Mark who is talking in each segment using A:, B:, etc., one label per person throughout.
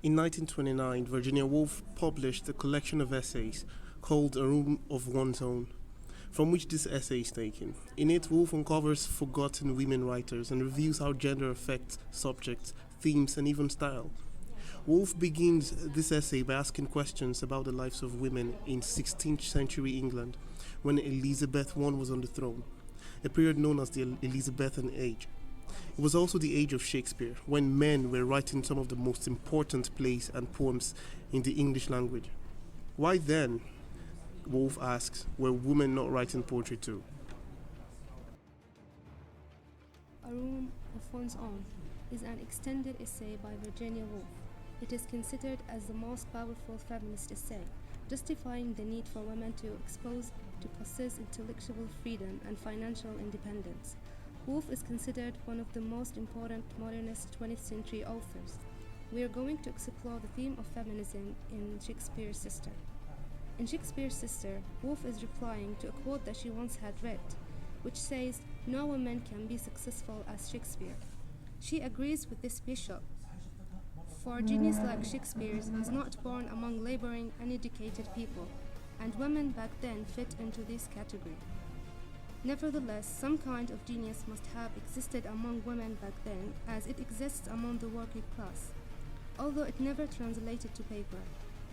A: In 1929, Virginia Woolf published a collection of essays called A Room of One's Own, from which this essay is taken. In it, Woolf uncovers forgotten women writers and reveals how gender affects subjects, themes, and even style. Woolf begins this essay by asking questions about the lives of women in 16th century England when Elizabeth I was on the throne, a period known as the Elizabethan Age. It was also the age of Shakespeare, when men were writing some of the most important plays and poems in the English language. Why then, Woolf asks, were women not writing poetry too?
B: A Room of One's Own is an extended essay by Virginia Woolf. It is considered as the most powerful feminist essay, justifying the need for women to possess intellectual freedom and financial independence. Woolf is considered one of the most important modernist 20th century authors. We are going to explore the theme of feminism in Shakespeare's Sister. In Shakespeare's Sister, Woolf is replying to a quote that she once had read, which says, "No woman can be successful as Shakespeare." She agrees with this bishop. For genius like Shakespeare's is not born among laboring, uneducated people, and women back then fit into this category. Nevertheless, some kind of genius must have existed among women back then, as it exists among the working class, although it never translated to paper.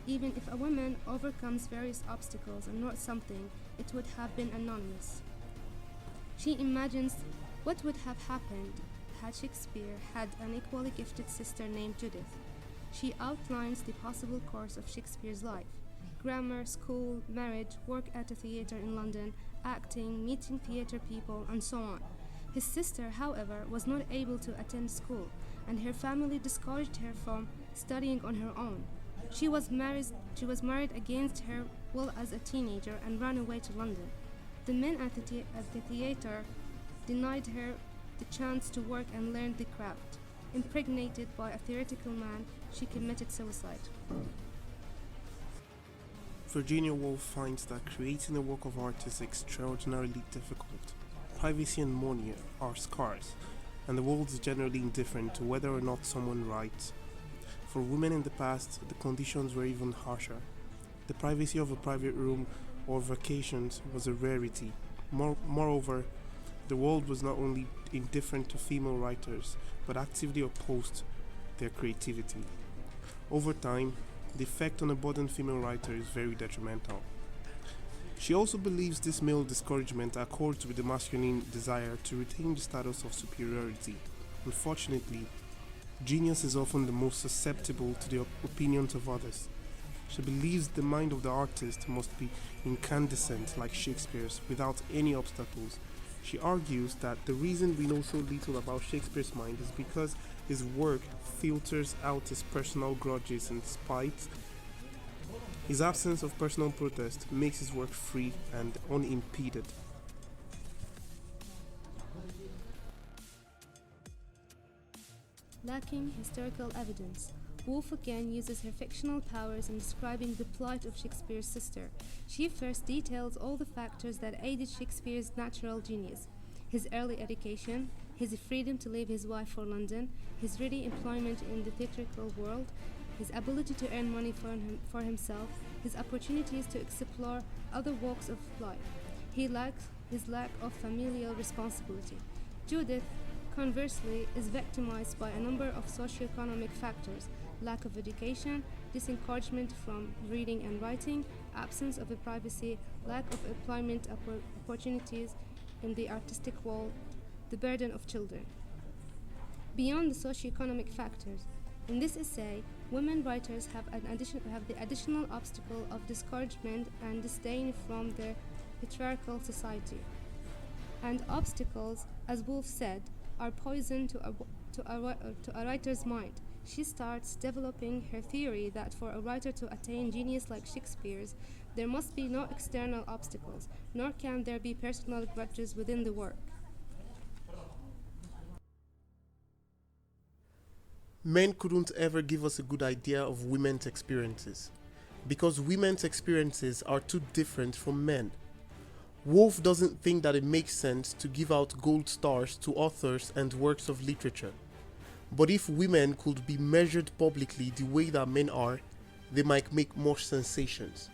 B: Even if a woman overcomes various obstacles and wrote something, it would have been anonymous. She imagines what would have happened had Shakespeare had an equally gifted sister named Judith. She outlines the possible course of Shakespeare's life: grammar, school, marriage, work at a theatre in London, acting, meeting theatre people, and so on. His sister, however, was not able to attend school, and her family discouraged her from studying on her own. She was married against her will as a teenager and ran away to London. The men at the theatre denied her the chance to work and learn the craft. Impregnated by a theatrical man, she committed suicide.
A: Virginia Woolf finds that creating a work of art is extraordinarily difficult. Privacy and money are scarce, and the world is generally indifferent to whether or not someone writes. For women in the past, the conditions were even harsher. The privacy of a private room or vacations was a rarity. Moreover, the world was not only indifferent to female writers, but actively opposed their creativity. Over time, the effect on a modern female writer is very detrimental. She also believes this male discouragement accords with the masculine desire to retain the status of superiority. Unfortunately, genius is often the most susceptible to the opinions of others. She believes the mind of the artist must be incandescent like Shakespeare's, without any obstacles. She argues that the reason we know so little about Shakespeare's mind is because his work filters out his personal grudges and spite. His absence of personal protest makes his work free and unimpeded.
B: Lacking historical evidence, Woolf again uses her fictional powers in describing the plight of Shakespeare's sister. She first details all the factors that aided Shakespeare's natural genius: his early education, his freedom to leave his wife for London, his ready employment in the theatrical world, his ability to earn money for himself, his opportunities to explore other walks of life, his lack of familial responsibility. Judith, conversely, is victimized by a number of socioeconomic factors: lack of education, disencouragement from reading and writing, absence of privacy, lack of employment opportunities in the artistic world, the burden of children. Beyond the socioeconomic factors, in this essay, women writers have the additional obstacle of discouragement and disdain from their patriarchal society. And obstacles, as Woolf said, are poison to a writer's mind. She starts developing her theory that for a writer to attain genius like Shakespeare's, there must be no external obstacles, nor can there be personal grudges within the work.
A: Men couldn't ever give us a good idea of women's experiences, because women's experiences are too different from men. Woolf doesn't think that it makes sense to give out gold stars to authors and works of literature. But if women could be measured publicly the way that men are, they might make more sensations.